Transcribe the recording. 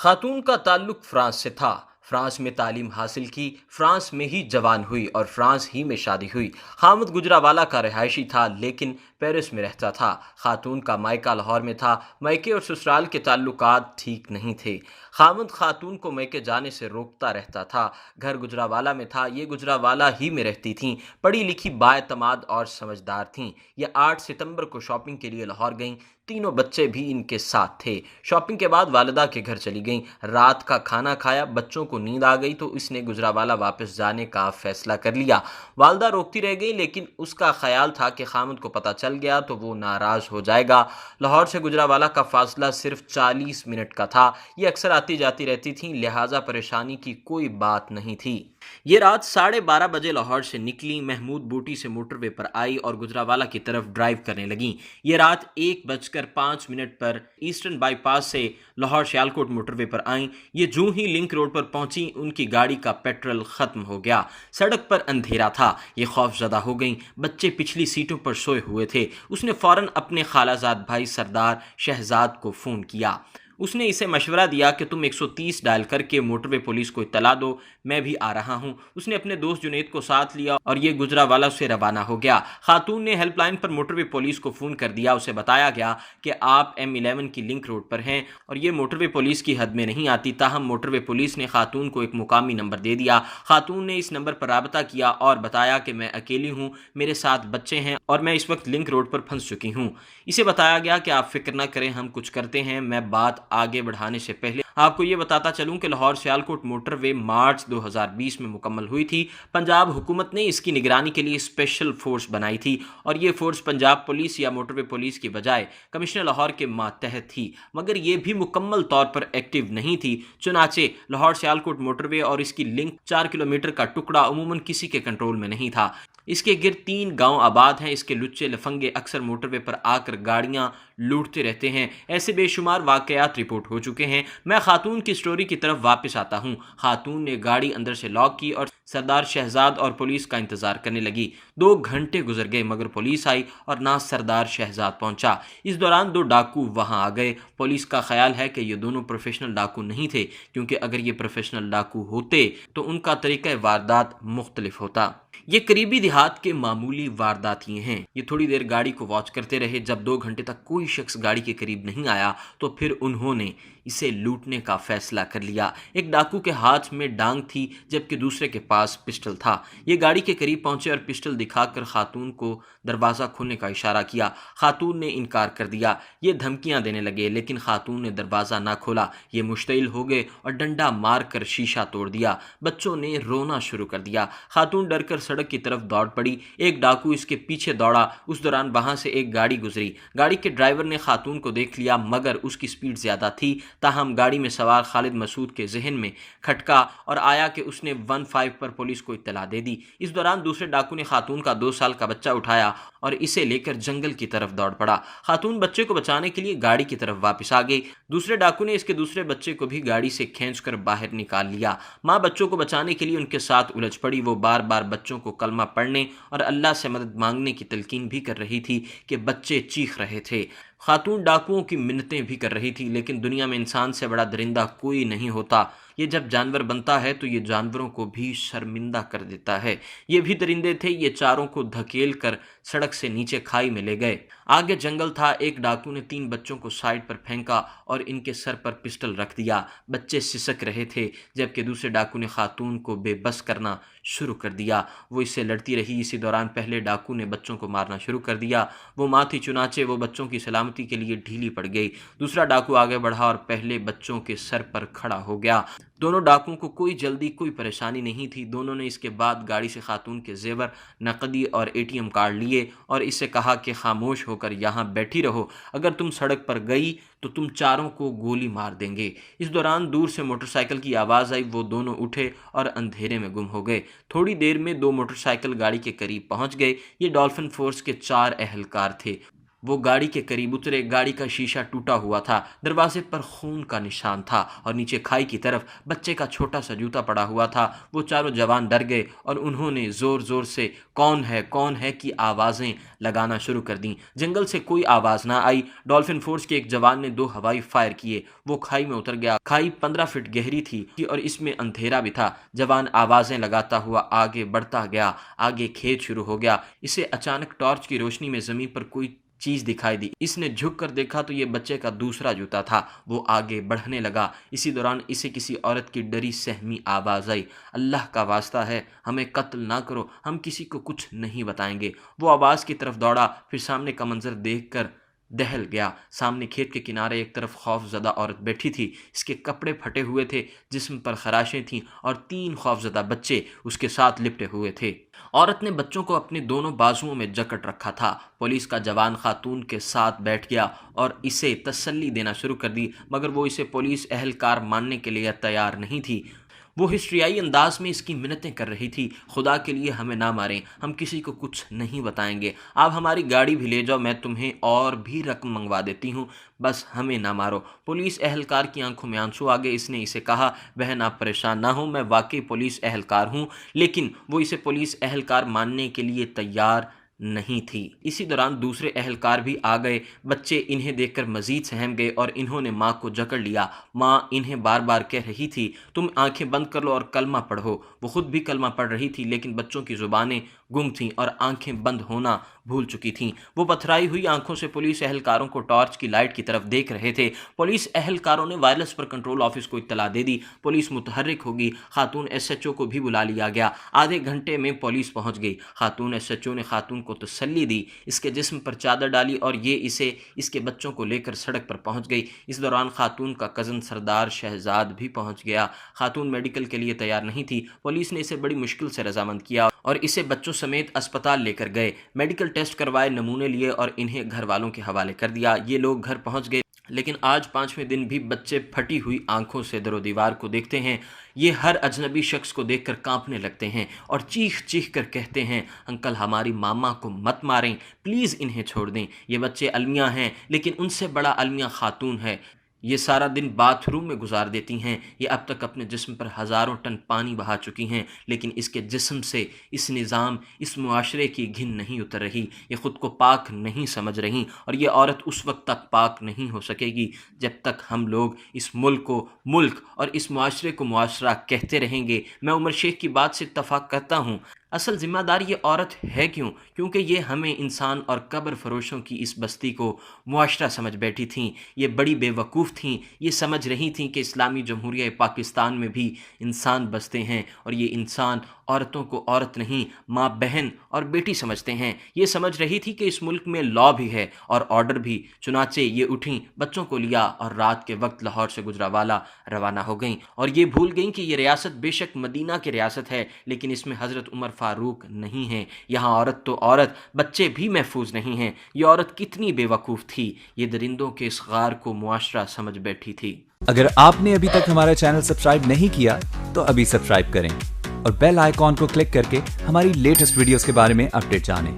खातून का ताल्लुक फ्रांस से था। फ्रांस में तालीम हासिल की, फ्रांस में ही जवान हुई और फ्रांस ही में शादी हुई। खामद गुजरावाला का रिहायशी था लेकिन पेरिस में रहता था। खातून का मायका लाहौर में था। मायके और ससुराल के ताल्लुकात ठीक नहीं थे। खामद खातून को मायके जाने से रोकता रहता था। घर गुजरावाला में था, ये गुजरावाला ही में रहती थीं। पढ़ी लिखी, बाएतमाद और समझदार थीं। ये 8 सितंबर को शॉपिंग के लिए लाहौर गईं। तीनों बच्चे भी इनके साथ थे। शॉपिंग के बाद वालिदा के घर चली गईं। रात का खाना खाया, बच्चों को नींद आ गई तो इसने गुजरावाला वापस जाने का फैसला कर लिया। वालिदा रोकती रह गई लेकिन उसका ख्याल था कि खामद को पता चल गया तो वो नाराज हो जाएगा। लाहौर से गुजरावाला का फासला सिर्फ 40 मिनट का था। ये अक्सर आती जाती रहती थी, लिहाजा परेशानी की कोई बात नहीं थी। ये रात 12:30 बजे लाहौर से निकली, महमूद बूटी से मोटरवे पर आई और गुजरावाला की तरफ ड्राइव करने लगी। ये रात 1:05 पर ईस्टर्न बाईपास से लाहौर सियालकोट मोटरवे पर आईं। ये जूं ही लिंक रोड पर पहुंची, उनकी गाड़ी का पेट्रोल खत्म हो गया। सड़क पर अंधेरा था। ये खौफजदा हो गईं। बच्चे पिछली सीटों पर सोए हुए थे। उसने फौरन अपने खालाजाद भाई सरदार शहजाद को फ़ोन किया। उसने इसे मशवरा दिया कि तुम 130 डायल करके मोटरवे पुलिस को इत्तला दो, मैं भी आ रहा हूं। उसने अपने दोस्त जुनेद को साथ लिया और ये गुजरावाला से रवाना हो गया। खातून ने हेल्पलाइन पर मोटरवे पुलिस को फ़ोन कर दिया। उसे बताया गया कि आप M11 की लिंक रोड पर हैं और ये मोटरवे पुलिस की हद में नहीं आती। ताहम मोटरवे पुलिस ने खातून को एक मुकामी नंबर दे दिया। खातून ने इस नंबर पर राबता किया और बताया कि मैं अकेली हूँ, मेरे साथ बच्चे हैं और मैं इस वक्त लिंक रोड पर फंस चुकी हूँ। इसे बताया गया कि आप फिक्र न करें, हम कुछ करते हैं। मैं बात आगे बढ़ाने से पहले आपको ये बताता चलूं कि लाहौर सियालकोट मोटरवे मार्च 2020 में मुकम्मल हुई थी। पंजाब हुकूमत ने इसकी निगरानी के लिए स्पेशल फोर्स बनाई थी और ये फोर्स पंजाब पुलिस या मोटरवे पुलिस की बजाय कमिश्नर लाहौर के मातहत थी, मगर ये भी मुकम्मल तौर पर एक्टिव नहीं थी। चुनाचे लाहौर सियालकोट मोटरवे और इसकी लिंक 4 किलोमीटर का टुकड़ा अमूमन किसी के कंट्रोल में नहीं था। इसके गिर्द 3 गांव आबाद हैं। इसके लुच्चे लफंगे अक्सर मोटरवे पर आकर गाड़ियां लूटते रहते हैं। ऐसे बेशुमार वाकयात रिपोर्ट हो चुके हैं। मैं खातून की स्टोरी की तरफ वापस आता हूं। खातून ने गाड़ी अंदर से लॉक की और सरदार शहजाद और पुलिस का इंतजार करने लगी। 2 घंटे गुजर गए मगर पुलिस आई और ना सरदार शहजाद पहुंचा। इस दौरान 2 डाकू वहां आ गए। पुलिस का ख्याल है कि ये दोनों प्रोफेशनल डाकू नहीं थे, क्योंकि अगर ये प्रोफेशनल डाकू होते तो उनका तरीका वारदात मुख्तलिफ होता। ये करीबी देहात के मामूली वारदातिये हैं। ये थोड़ी देर गाड़ी को वॉच करते रहे। जब 2 घंटे तक कोई शख्स गाड़ी के करीब नहीं आया तो फिर उन्होंने इसे लूटने का फैसला कर लिया। एक डाकू के हाथ में डांग थी जबकि दूसरे के पास पिस्टल था। ये गाड़ी के करीब पहुंचे और पिस्टल दिखाकर खातून को दरवाज़ा खोलने का इशारा किया। खातून ने इनकार कर दिया। ये धमकियां देने लगे लेकिन खातून ने दरवाज़ा ना खोला। ये मुश्तिल हो गए और डंडा मार कर शीशा तोड़ दिया। बच्चों ने रोना शुरू कर दिया। खातून डर कर सड़क की तरफ दौड़ पड़ी। एक डाकू इसके पीछे दौड़ा। उस दौरान वहां से एक गाड़ी गुजरी। गाड़ी के ड्राइवर ने खातून को देख लिया मगर उसकी स्पीड ज्यादा थी। ताहम गाड़ी में सवार खालिद मसूद के जहन में खटका और आया कि उसने 15 पर पुलिस को इत्तला दे दी। इस दौरान दूसरे डाकू ने खातून का 2 साल का बच्चा उठाया और इसे लेकर जंगल की तरफ दौड़ पड़ा। खातून बच्चे को बचाने के लिए गाड़ी की तरफ वापस आ गई। दूसरे डाकू ने इसके दूसरे बच्चे को भी गाड़ी से खींचकर बाहर निकाल लिया। माँ बच्चों को बचाने के लिए उनके साथ उलझ पड़ी। वो बार बार बच्चों को कलमा पढ़ने और अल्लाह से मदद मांगने की तलकीन भी कर रही थी कि बच्चे चीख रहे थे। खातून डाकुओं की मिन्नतें भी कर रही थी, लेकिन दुनिया में इंसान से बड़ा दरिंदा कोई नहीं होता। ये जब जानवर बनता है तो ये जानवरों को भी शर्मिंदा कर देता है। ये भी दरिंदे थे। ये चारों को धकेल कर सड़क से नीचे खाई में ले गए। आगे जंगल था। एक डाकू ने 3 बच्चों को साइड पर फेंका और इनके सर पर पिस्टल रख दिया। बच्चे सिसक रहे थे जबकि दूसरे डाकू ने खातून को बेबस करना शुरू कर दिया। वो इससे लड़ती रही। इसी दौरान पहले डाकू ने बच्चों को मारना शुरू कर दिया। वो माँ थी, चुनाचे वो बच्चों की सलामती के लिए ढीली पड़ गई। दूसरा डाकू आगे बढ़ा और पहले बच्चों के सर पर खड़ा हो गया। दोनों डाकुओं को कोई जल्दी, कोई परेशानी नहीं थी। दोनों ने इसके बाद गाड़ी से खातून के जेवर, नकदी और ATM कार्ड लिए और इससे कहा कि खामोश होकर यहाँ बैठी रहो, अगर तुम सड़क पर गई तो तुम चारों को गोली मार देंगे। इस दौरान दूर से मोटरसाइकिल की आवाज़ आई। वो दोनों उठे और अंधेरे में गुम हो गए। थोड़ी देर में 2 मोटरसाइकिल गाड़ी के करीब पहुंच गए। ये डॉल्फिन फोर्स के 4 एहलकार थे। वो गाड़ी के करीब उतरे। गाड़ी का शीशा टूटा हुआ था, दरवाजे पर खून का निशान था और नीचे खाई की तरफ बच्चे का छोटा सा जूता पड़ा हुआ था। वो चारों जवान डर गए और उन्होंने ज़ोर ज़ोर से कौन है की आवाज़ें लगाना शुरू कर दी। जंगल से कोई आवाज़ ना आई। डॉल्फिन फोर्स के एक जवान ने 2 हवाई फायर किए। वो खाई में उतर गया। खाई 15 फीट गहरी थी और इसमें अंधेरा भी था। जवान आवाज़ें लगाता हुआ आगे बढ़ता गया। आगे खेत शुरू हो गया। इसे अचानक टॉर्च की रोशनी में ज़मीन पर कोई चीज दिखाई दी। इसने झुक कर देखा तो ये बच्चे का दूसरा जूता था। वो आगे बढ़ने लगा। इसी दौरान इसे किसी औरत की डरी सहमी आवाज आई, अल्लाह का वास्ता है हमें कत्ल ना करो, हम किसी को कुछ नहीं बताएंगे। वो आवाज की तरफ दौड़ा, फिर सामने का मंजर देखकर दहल गया। सामने खेत के किनारे एक तरफ खौफजदा औरत बैठी थी। इसके कपड़े फटे हुए थे, जिस्म पर खराशें थीं और 3 खौफजदा बच्चे उसके साथ लिपटे हुए थे। औरत ने बच्चों को अपने दोनों बाजुओं में जकड़ रखा था। पुलिस का जवान खातून के साथ बैठ गया और इसे तसल्ली देना शुरू कर दी, मगर वो इसे पुलिस एहलकार मानने के लिए तैयार नहीं थी। वो हिस्ट्रियाई अंदाज में इसकी मिन्नतें कर रही थी, खुदा के लिए हमें ना मारें, हम किसी को कुछ नहीं बताएंगे। आप हमारी गाड़ी भी ले जाओ, मैं तुम्हें और भी रकम मंगवा देती हूँ, बस हमें ना मारो। पुलिस एहलकार की आंखों में आंसू आ गए। इसने इसे कहा, बहन आप परेशान ना हो, मैं वाकई पुलिस एहलकार हूँ। लेकिन वो इसे पुलिस एहलकार मानने के लिए तैयार नहीं थी। इसी दौरान दूसरे एहलकार भी आ गए। बच्चे इन्हें देखकर मजीद सहम गए और इन्होंने माँ को जकड़ लिया। माँ इन्हें बार बार कह रही थी, तुम आंखें बंद कर लो और कलमा पढ़ो। वो खुद भी कलमा पढ़ रही थी, लेकिन बच्चों की जुबानें गुम थीं और आंखें बंद होना भूल चुकी थीं। वो पथराई हुई आंखों से पुलिस एहलकारों को टॉर्च की लाइट की तरफ देख रहे थे। पुलिस एहलकारों ने वायरलेस पर कंट्रोल ऑफिस को इत्तला दे दी। पुलिस मुतहर्रिक होगी। खातून एसएचओ को भी बुला लिया गया। आधे घंटे में पुलिस पहुंच गई। खातून एसएचओ ने खातून को तसल्ली दी, इसके जिस्म पर चादर डाली और ये इसे इसके बच्चों को लेकर सड़क पर पहुंच गई। इस दौरान खातून का कज़न सरदार शहजाद भी पहुंच गया। खातून मेडिकल के लिए तैयार नहीं थी। पुलिस ने इसे बड़ी मुश्किल से रजामंद किया और इसे बच्चों समेत अस्पताल लेकर गए। मेडिकल टेस्ट करवाए, नमूने लिए और इन्हें घर वालों के हवाले कर दिया। ये लोग घर पहुंच गए, लेकिन आज 5वें दिन भी बच्चे फटी हुई आंखों से दरो दीवार को देखते हैं। ये हर अजनबी शख्स को देखकर कांपने लगते हैं और चीख चीख कर कहते हैं, अंकल हमारी मामा को मत मारें, प्लीज़ इन्हें छोड़ दें। ये बच्चे अलमिया हैं, लेकिन उनसे बड़ा अलमिया खातून है। ये सारा दिन बाथरूम में गुजार देती हैं। ये अब तक अपने जिस्म पर हज़ारों टन पानी बहा चुकी हैं, लेकिन इसके जिस्म से इस निज़ाम, इस मुआशरे की घिन नहीं उतर रही। ये ख़ुद को पाक नहीं समझ रही और ये औरत उस वक्त तक पाक नहीं हो सकेगी जब तक हम लोग इस मुल्क को मुल्क और इस मुआशरे को मुआशरा कहते रहेंगे। मैं उमर शेख की बात से इत्तफ़ाक़ करता हूँ। असल ज़िम्मेदार ये औरत है क्यों? क्योंकि ये हमें इंसान और कब्र फरोशों की इस बस्ती को मुआशरा समझ बैठी थीं। ये बड़ी बेवकूफ़ थीं। ये समझ रही थीं कि इस्लामी जमहूरिया पाकिस्तान में भी इंसान बसते हैं और ये इंसान औरतों को औरत नहीं, माँ, बहन और बेटी समझते हैं। ये समझ रही थी कि इस मुल्क में लॉ भी है और ऑर्डर भी। चुनाचे ये उठीं, बच्चों को लिया और रात के वक्त लाहौर से गुजरावाला रवाना हो गईं और ये भूल गईं कि ये रियासत बेशक मदीना की रियासत है, लेकिन इसमें हज़रत उमर फारूक नहीं है। यहाँ औरत तो औरत, बच्चे भी महफूज नहीं हैं। ये औरत कितनी बेवकूफ़ थी। ये दरिंदों के इस गार को मुआशरा समझ बैठी थी। अगर आपने अभी तक हमारा चैनल सब्सक्राइब नहीं किया तो अभी सब्सक्राइब करें और बेल आइकॉन को क्लिक करके हमारी लेटेस्ट वीडियोस के बारे में अपडेट जानें।